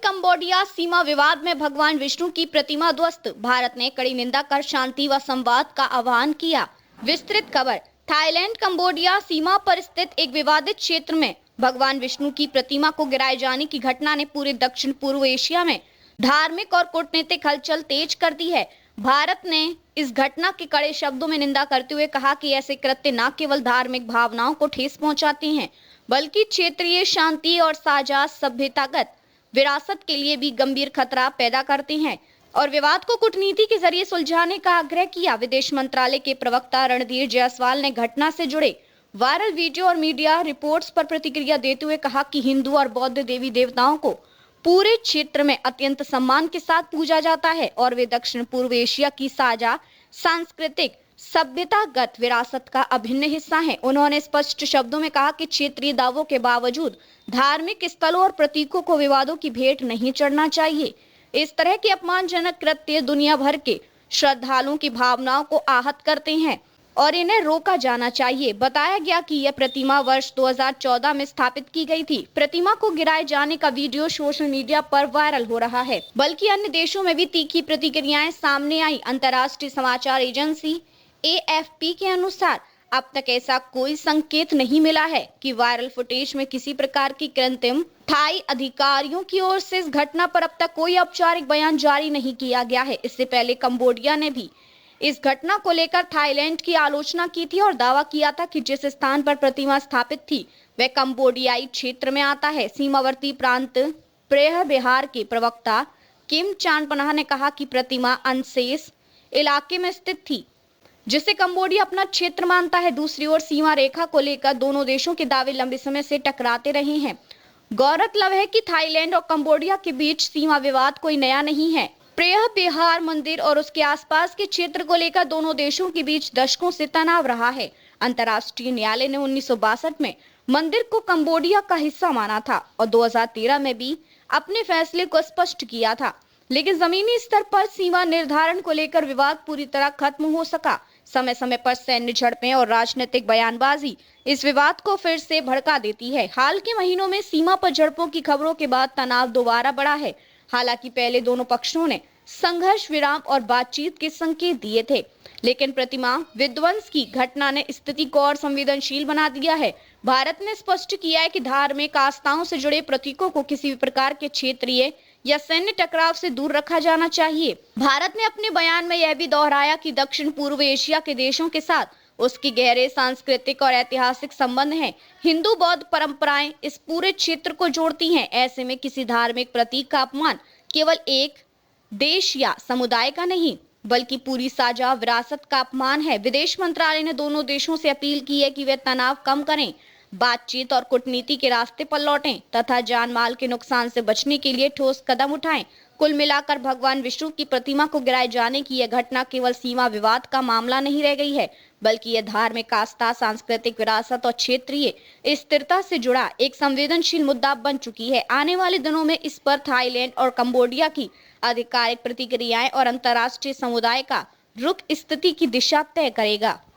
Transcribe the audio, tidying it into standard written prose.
Cambodia सीमा विवाद में भगवान विष्णु की प्रतिमा ध्वस्त। भारत ने कड़ी निंदा कर शांति व संवाद का आह्वान किया। विस्तृत खबर। थाईलैंड कंबोडिया सीमा पर स्थित एक विवादित क्षेत्र में भगवान विष्णु की प्रतिमा को गिराए जाने की घटना ने पूरे दक्षिण पूर्व एशिया में धार्मिक और कूटनीतिक हलचल तेज कर दी है। भारत ने इस घटना की कड़े शब्दों में निंदा करते हुए कहा कि ऐसे कृत्य न केवल धार्मिक भावनाओं को ठेस पहुंचाते हैं, बल्कि क्षेत्रीय शांति और साझा सभ्यतागत विरासत के लिए भी गंभीर खतरा पैदा करते हैं और विवाद को कूटनीति के जरिए सुलझाने का आग्रह किया। विदेश मंत्रालय के प्रवक्ता रणधीर जायसवाल ने घटना से जुड़े वायरल वीडियो और मीडिया रिपोर्ट्स पर प्रतिक्रिया देते हुए कहा कि हिंदू और बौद्ध देवी देवताओं को पूरे क्षेत्र में अत्यंत सम्मान के साथ पूजा जाता है और वे दक्षिण पूर्व एशिया की साझा सांस्कृतिक सभ्यतागत विरासत का अभिन्न हिस्सा है। उन्होंने स्पष्ट शब्दों में कहा कि क्षेत्रीय दावों के बावजूद धार्मिक स्थलों और प्रतीकों को विवादों की भेंट नहीं चढ़ना चाहिए। इस तरह के अपमानजनक कृत्य दुनिया भर के श्रद्धालुओं की भावनाओं को आहत करते हैं और इन्हें रोका जाना चाहिए। बताया गया कि यह प्रतिमा वर्ष 2014 में स्थापित की गई थी। प्रतिमा को गिराए जाने का वीडियो सोशल मीडिया पर वायरल हो रहा है, बल्कि अन्य देशों में भी तीखी प्रतिक्रियाएं सामने आई। अंतर्राष्ट्रीय समाचार एजेंसी AFP के अनुसार अब तक ऐसा कोई संकेत नहीं मिला है कि वायरल फुटेज में किसी प्रकार की कृत्रिम थाई अधिकारियों की ओर से इस घटना पर अब तक कोई औपचारिक बयान जारी नहीं किया गया है। इससे पहले कंबोडिया ने भी इस घटना को लेकर थाईलैंड की आलोचना की थी और दावा किया था कि जिस स्थान पर प्रतिमा स्थापित थी वह कंबोडियाई क्षेत्र में आता है। सीमावर्ती प्रांत प्रेह बिहार के प्रवक्ता किम चानपनाह ने कहा कि प्रतिमा अनसेस इलाके में स्थित थी, जिसे कंबोडिया अपना क्षेत्र मानता है। दूसरी ओर सीमा रेखा को लेकर दोनों देशों के दावे लंबे समय से टकराते रहे हैं। गौरतलब है कि थाईलैंड और कंबोडिया के बीच सीमा विवाद कोई नया नहीं है। प्रेह बिहार मंदिर और उसके आसपास के क्षेत्र को लेकर दोनों देशों के बीच दशकों से तनाव रहा है। अंतर्राष्ट्रीय न्यायालय ने 1962 में मंदिर को कंबोडिया का हिस्सा माना था और 2013 में भी अपने फैसले को स्पष्ट किया था, लेकिन जमीनी स्तर पर सीमा निर्धारण को लेकर विवाद पूरी तरह खत्म हो सका। समय समय पर सैन्य झड़पें और राजनीतिक बयानबाजी इस विवाद को फिर से भड़का देती है। हाल के महीनों में सीमा पर झड़पों की खबरों के बाद तनाव दोबारा बढ़ा है। हालांकि पहले दोनों पक्षों ने संघर्ष विराम और बातचीत के संकेत दिए थे, लेकिन प्रतिमा विध्वंस की घटना ने स्थिति को और संवेदनशील बना दिया है। भारत ने स्पष्ट किया है कि धार्मिक आस्थाओं से जुड़े प्रतीकों को किसी भी प्रकार के क्षेत्रीय या सैन्य टकराव से दूर रखा जाना चाहिए। भारत ने अपने बयान में यह भी दोहराया कि दक्षिण पूर्व एशिया के देशों के साथ उसके गहरे सांस्कृतिक और ऐतिहासिक संबंध हैं। हिंदू बौद्ध परंपराएं इस पूरे क्षेत्र को जोड़ती हैं। ऐसे में किसी धार्मिक प्रतीक का अपमान केवल एक देश या समुदाय का नहीं, बल्कि पूरी साझा विरासत का अपमान है। विदेश मंत्रालय ने दोनों देशों से अपील की है कि वे तनाव कम करें, बातचीत और कूटनीति के रास्ते पर लौटें तथा जान माल के नुकसान से बचने के लिए ठोस कदम उठाएं। कुल मिलाकर भगवान विष्णु की प्रतिमा को गिराए जाने की यह घटना केवल सीमा विवाद का मामला नहीं रह गई है, बल्कि यह धार्मिक आस्था, सांस्कृतिक विरासत और क्षेत्रीय स्थिरता से जुड़ा एक संवेदनशील मुद्दा बन चुकी है। आने वाले दिनों में इस पर थाईलैंड और कंबोडिया की आधिकारिक प्रतिक्रियाएं और अंतर्राष्ट्रीय समुदाय का रुख स्थिति की दिशा तय करेगा।